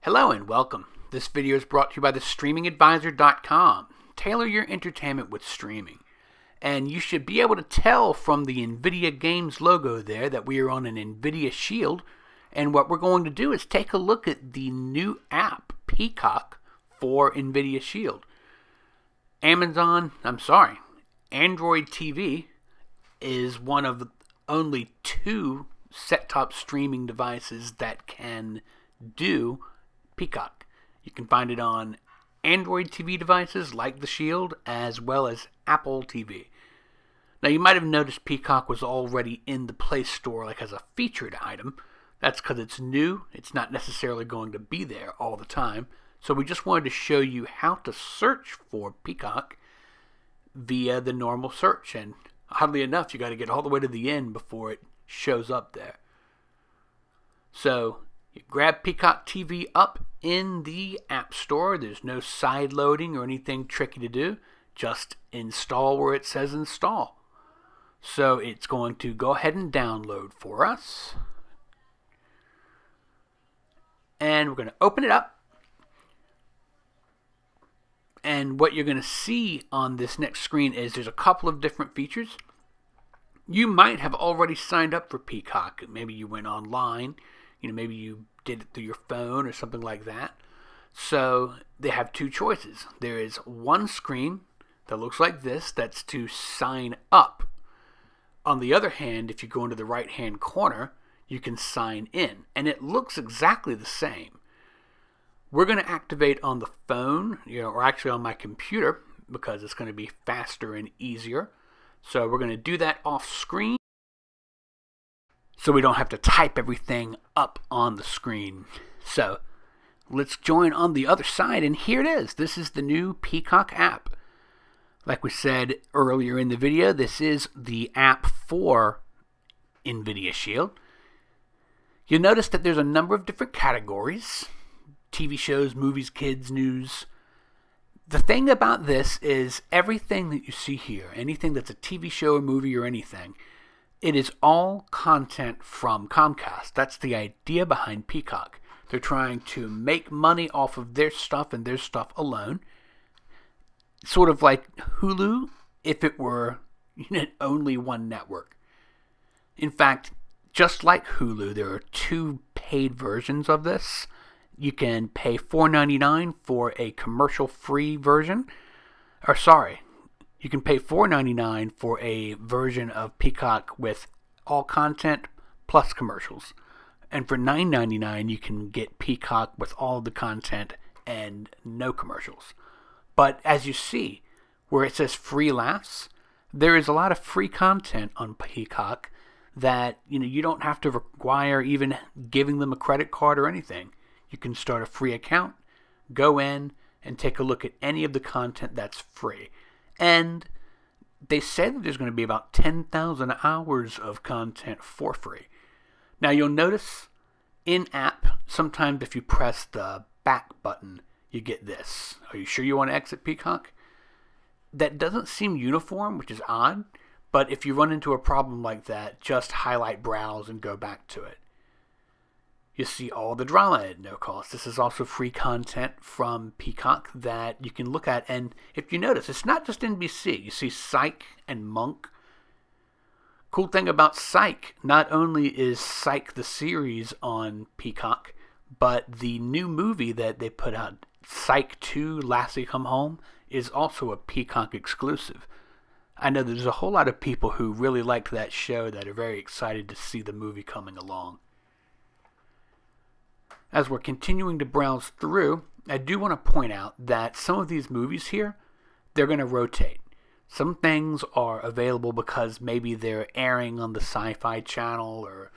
Hello and welcome. This video is brought to you by thestreamingadvisor.com. Tailor your entertainment with streaming. And you should be able to tell from the Nvidia Games logo there that we are on an Nvidia Shield. And what we're going to do is take a look at the new app, Peacock, for Nvidia Shield. Android TV is one of only two set-top streaming devices that can do Peacock. You can find it on Android TV devices like the Shield as well as Apple TV. Now you might have noticed Peacock was already in the Play Store like as a featured item. That's because it's new. It's not necessarily going to be there all the time. So we just wanted to show you how to search for Peacock via the normal search. And oddly enough, you got to get all the way to the end before it shows up there. So you grab Peacock TV up in the App Store. There's no side loading or anything tricky to do. Just install where it says install. So it's going to go ahead and download for us. And we're going to open it up. And what you're going to see on this next screen is there's a couple of different features. You might have already signed up for Peacock. Maybe you went online. Maybe you did it through your phone or something like that. So they have two choices. There is one screen that looks like this. That's to sign up. On the other hand, if you go into the right-hand corner, you can sign in. And it looks exactly the same. We're going to activate on the phone, or actually on my computer, because it's going to be faster and easier. So we're going to do that off screen, so we don't have to type everything up on the screen. So let's join on the other side, and here it is. This is the new Peacock app. Like we said earlier in the video, this is the app for Nvidia Shield. You'll notice that there's a number of different categories. TV shows, movies, kids, news. The thing about this is everything that you see here, anything that's a TV show or movie or anything, it is all content from Comcast. That's the idea behind Peacock. They're trying to make money off of their stuff and their stuff alone. Sort of like Hulu if it were only one network. In fact, just like Hulu, there are two paid versions of this. You can pay $4.99 for a commercial-free version. You can pay $4.99 for a version of Peacock with all content plus commercials. And for $9.99, you can get Peacock with all the content and no commercials. But as you see, where it says free laughs, there is a lot of free content on Peacock that you don't have to require even giving them a credit card or anything. You can start a free account, go in, and take a look at any of the content that's free. And they said that there's going to be about 10,000 hours of content for free. Now you'll notice in-app, sometimes if you press the back button, you get this. Are you sure you want to exit Peacock? That doesn't seem uniform, which is odd. But if you run into a problem like that, just highlight browse and go back to it. You see all the drama at no cost. This is also free content from Peacock that you can look at. And if you notice, it's not just NBC. You see Psych and Monk. Cool thing about Psych, not only is Psych the series on Peacock, but the new movie that they put out, Psych 2, Lassie Come Home, is also a Peacock exclusive. I know there's a whole lot of people who really liked that show that are very excited to see the movie coming along. As we're continuing to browse through, I do want to point out that some of these movies here, they're going to rotate. Some things are available because maybe they're airing on the Sci-Fi Channel or,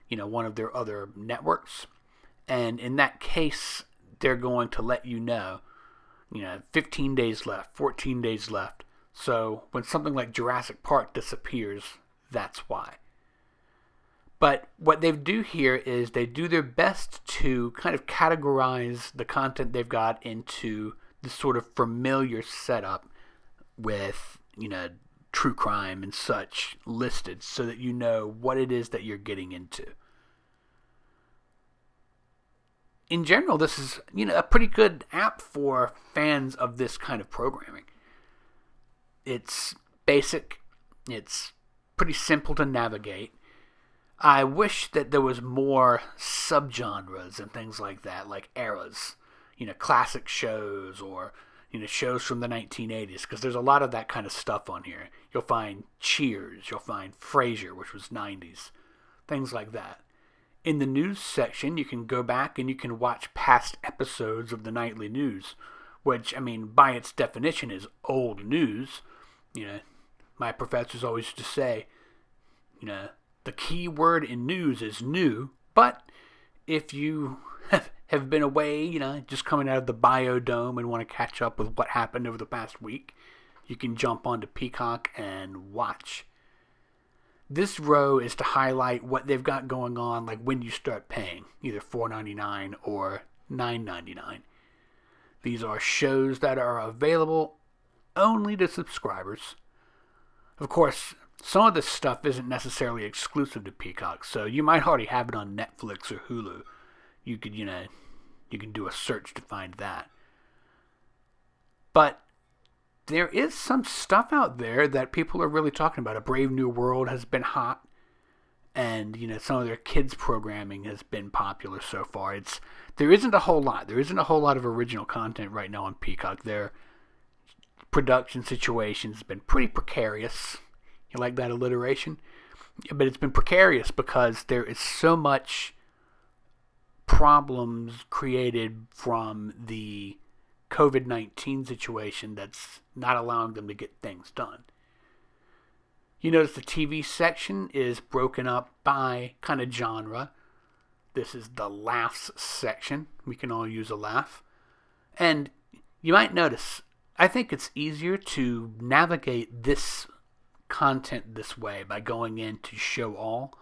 one of their other networks. And in that case, they're going to let you know, 15 days left, 14 days left. So when something like Jurassic Park disappears, that's why. But what they do here is they do their best to kind of categorize the content they've got into this sort of familiar setup with, true crime and such listed so that you know what it is that you're getting into. in general, this is, a pretty good app for fans of this kind of programming. It's basic. It's pretty simple to navigate. I wish that there was more subgenres and things like that, like eras, classic shows or, shows from the 1980s, because there's a lot of that kind of stuff on here. You'll find Cheers, you'll find Frasier, which was 90s, things like that. In the news section, you can go back and you can watch past episodes of the nightly news, which, by its definition is old news. My professors always used to say, the key word in news is new, but if you have been away, just coming out of the biodome and want to catch up with what happened over the past week, you can jump onto Peacock and watch. This row is to highlight what they've got going on, like when you start paying, either $4.99 or $9.99. These are shows that are available only to subscribers. Of course, some of this stuff isn't necessarily exclusive to Peacock, so you might already have it on Netflix or Hulu. You could, you can do a search to find that. But there is some stuff out there that people are really talking about. A Brave New World has been hot, and some of their kids programming has been popular so far. There isn't a whole lot. There isn't a whole lot of original content right now on Peacock. Their production situation has been pretty precarious. You like that alliteration? But it's been precarious because there is so much problems created from the COVID-19 situation that's not allowing them to get things done. You notice the TV section is broken up by kind of genre. This is the laughs section. We can all use a laugh. And you might notice, I think it's easier to navigate this content this way by going into show all.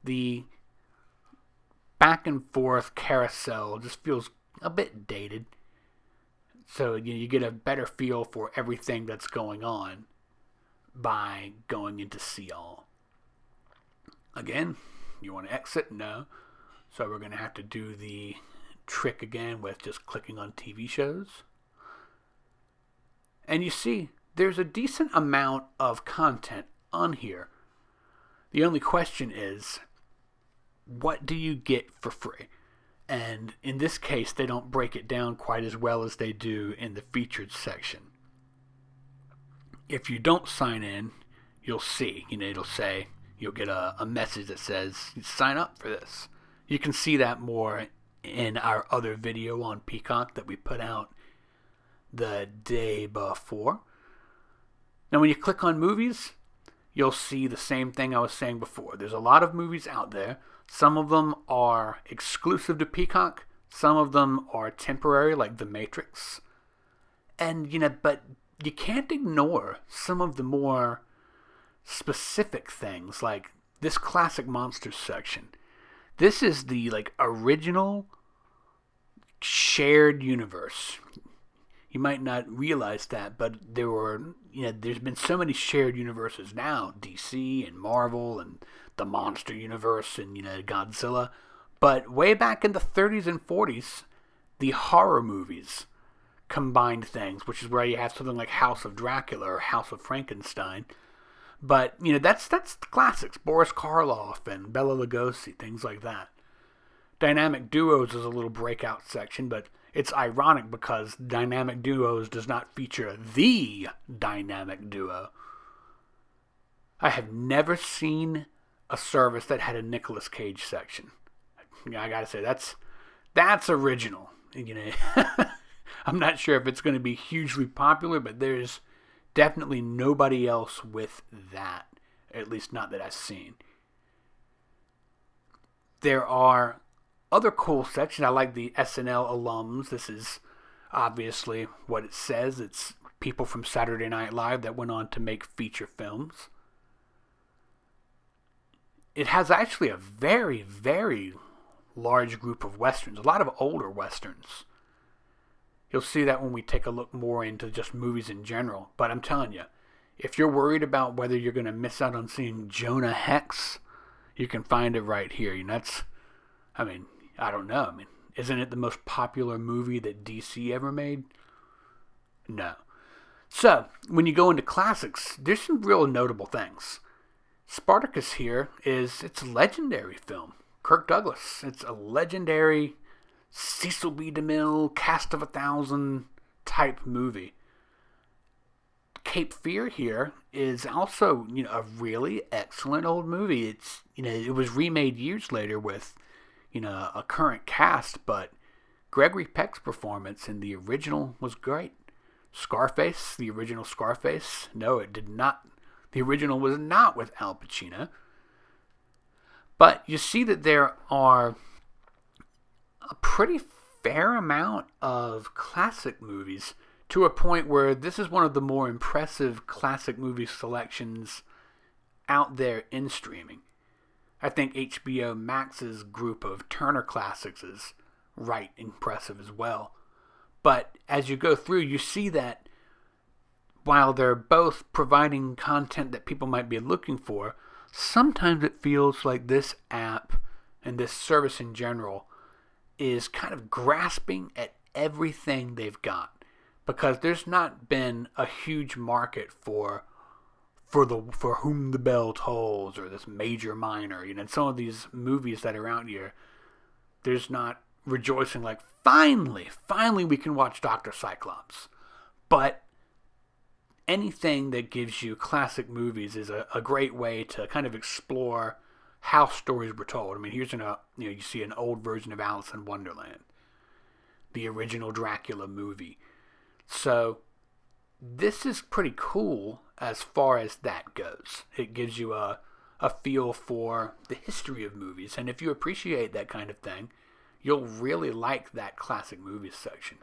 The back and forth carousel just feels a bit dated. So you get a better feel for everything that's going on by going into see all. Again, you want to exit? No. So we're going to have to do the trick again with just clicking on TV shows. And you see, there's a decent amount of content on here. The only question is, what do you get for free? And in this case, they don't break it down quite as well as they do in the featured section. If you don't sign in, you'll see, it'll say, you'll get a message that says, sign up for this. You can see that more in our other video on Peacock that we put out the day before. Now, when you click on movies, you'll see the same thing I was saying before. There's a lot of movies out there. Some of them are exclusive to Peacock. Some of them are temporary, like The Matrix. And, but you can't ignore some of the more specific things, like this classic monsters section. This is the, original shared universe. You might not realize that, but there's been so many shared universes now, DC and Marvel and the Monster Universe and, Godzilla. But way back in the 30s and 40s, the horror movies combined things, which is where you have something like House of Dracula or House of Frankenstein. But, that's the classics, Boris Karloff and Bela Lugosi, things like that. Dynamic Duos is a little breakout section, but it's ironic because Dynamic Duos does not feature the dynamic duo. I have never seen a service that had a Nicolas Cage section. I gotta say, that's original. I'm not sure if it's going to be hugely popular, but there's definitely nobody else with that. At least not that I've seen. There are other cool sections. I like the SNL Alums. This is obviously what it says. It's people from Saturday Night Live that went on to make feature films. It has actually a very, very large group of Westerns. A lot of older Westerns. You'll see that when we take a look more into just movies in general. But I'm telling you, if you're worried about whether you're going to miss out on seeing Jonah Hex, you can find it right here. I don't know. Isn't it the most popular movie that DC ever made? No. So, when you go into classics, there's some real notable things. Spartacus here it's a legendary film. Kirk Douglas. It's a legendary Cecil B. DeMille, cast of 1,000 type movie. Cape Fear here is also, a really excellent old movie. It's, it was remade years later with, a current cast, but Gregory Peck's performance in the original was great. Scarface, the original Scarface, no, it did not. The original was not with Al Pacino. But you see that there are a pretty fair amount of classic movies, to a point where this is one of the more impressive classic movie selections out there in streaming. I think HBO Max's group of Turner Classics is right impressive as well. But as you go through, you see that while they're both providing content that people might be looking for, sometimes it feels like this app and this service in general is kind of grasping at everything they've got. Because there's not been a huge market for Whom the Bell Tolls or this Major Minor. Some of these movies that are out here, there's not rejoicing like, finally we can watch Dr. Cyclops. But anything that gives you classic movies is a great way to kind of explore how stories were told. Here's you see an old version of Alice in Wonderland, the original Dracula movie. So this is pretty cool as far as that goes. It gives you a feel for the history of movies. And if you appreciate that kind of thing, you'll really like that classic movies section.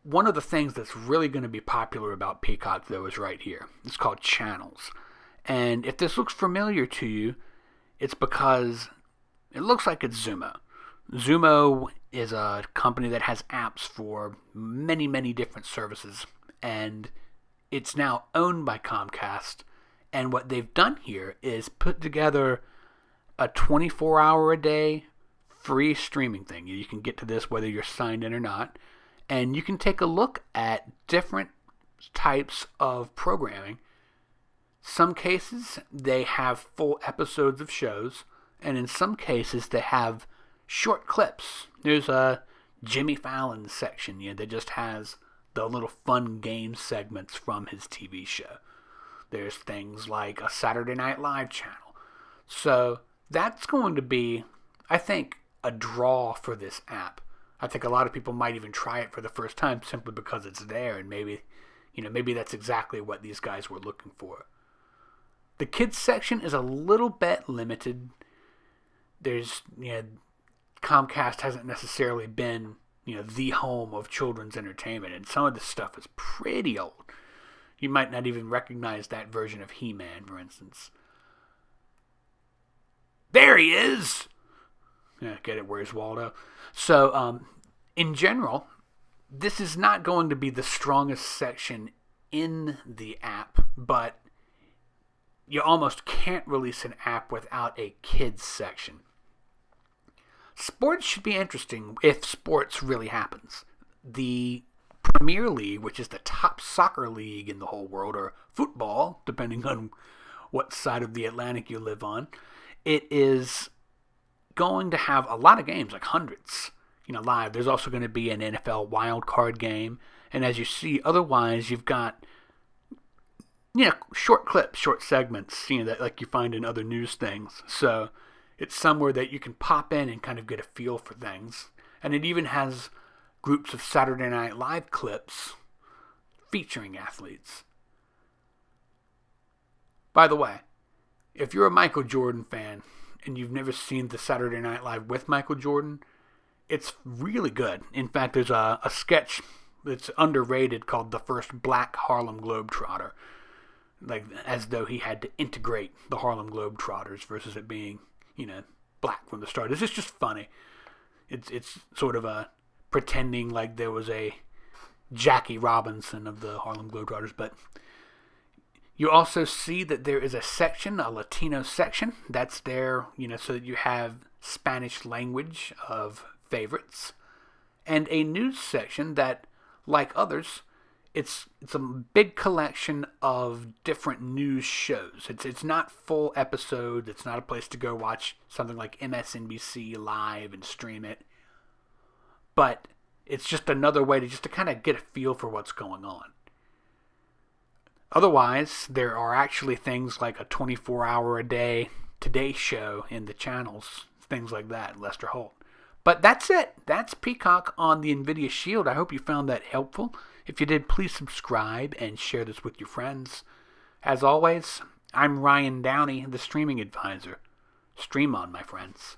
One of the things that's really going to be popular about Peacock, though, is right here. It's called Channels. And if this looks familiar to you, it's because it looks like it's Zumo. Zumo is a company that has apps for many, many different services, and it's now owned by Comcast. And what they've done here is put together a 24-hour-a-day free streaming thing. You can get to this whether you're signed in or not, and you can take a look at different types of programming. Some cases, they have full episodes of shows, and in some cases, they have short clips. There's a Jimmy Fallon section that just has the little fun game segments from his TV show. There's things like a Saturday Night Live channel. So that's going to be, I think, a draw for this app. I think a lot of people might even try it for the first time simply because it's there, and maybe that's exactly what these guys were looking for. The kids section is a little bit limited. There's, Comcast hasn't necessarily been, the home of children's entertainment, and some of this stuff is pretty old. You might not even recognize that version of He-Man, for instance. There he is! Yeah, get it, where's Waldo? So, in general, this is not going to be the strongest section in the app, but you almost can't release an app without a kids section. Sports should be interesting if sports really happens. The Premier League, which is the top soccer league in the whole world, or football, depending on what side of the Atlantic you live on, it is going to have a lot of games, like hundreds, live. There's also going to be an NFL wildcard game, and as you see, otherwise you've got short clips, short segments, that like you find in other news things. So it's somewhere that you can pop in and kind of get a feel for things. And it even has groups of Saturday Night Live clips featuring athletes. By the way, if you're a Michael Jordan fan and you've never seen the Saturday Night Live with Michael Jordan, it's really good. In fact, there's a sketch that's underrated called The First Black Harlem Globetrotter. Like, as though he had to integrate the Harlem Globetrotters versus it being, black from the start. It's just funny. It's sort of a pretending like there was a Jackie Robinson of the Harlem Globetrotters, but You also see that there is a section, a Latino section, that's there, so that you have Spanish language of favorites, and a news section that, like others, it's a big collection of different news shows. It's not full episodes. It's not a place to go watch something like MSNBC live and stream it, but it's just another way to kind of get a feel for what's going on. Otherwise, there are actually things like a 24-hour-a-day Today Show in the channels, things like that, Lester Holt. But that's it. That's Peacock on the Nvidia Shield. I hope you found that helpful. If you did, please subscribe and share this with your friends. As always, I'm Ryan Downey, the Streaming Advisor. Stream on, my friends.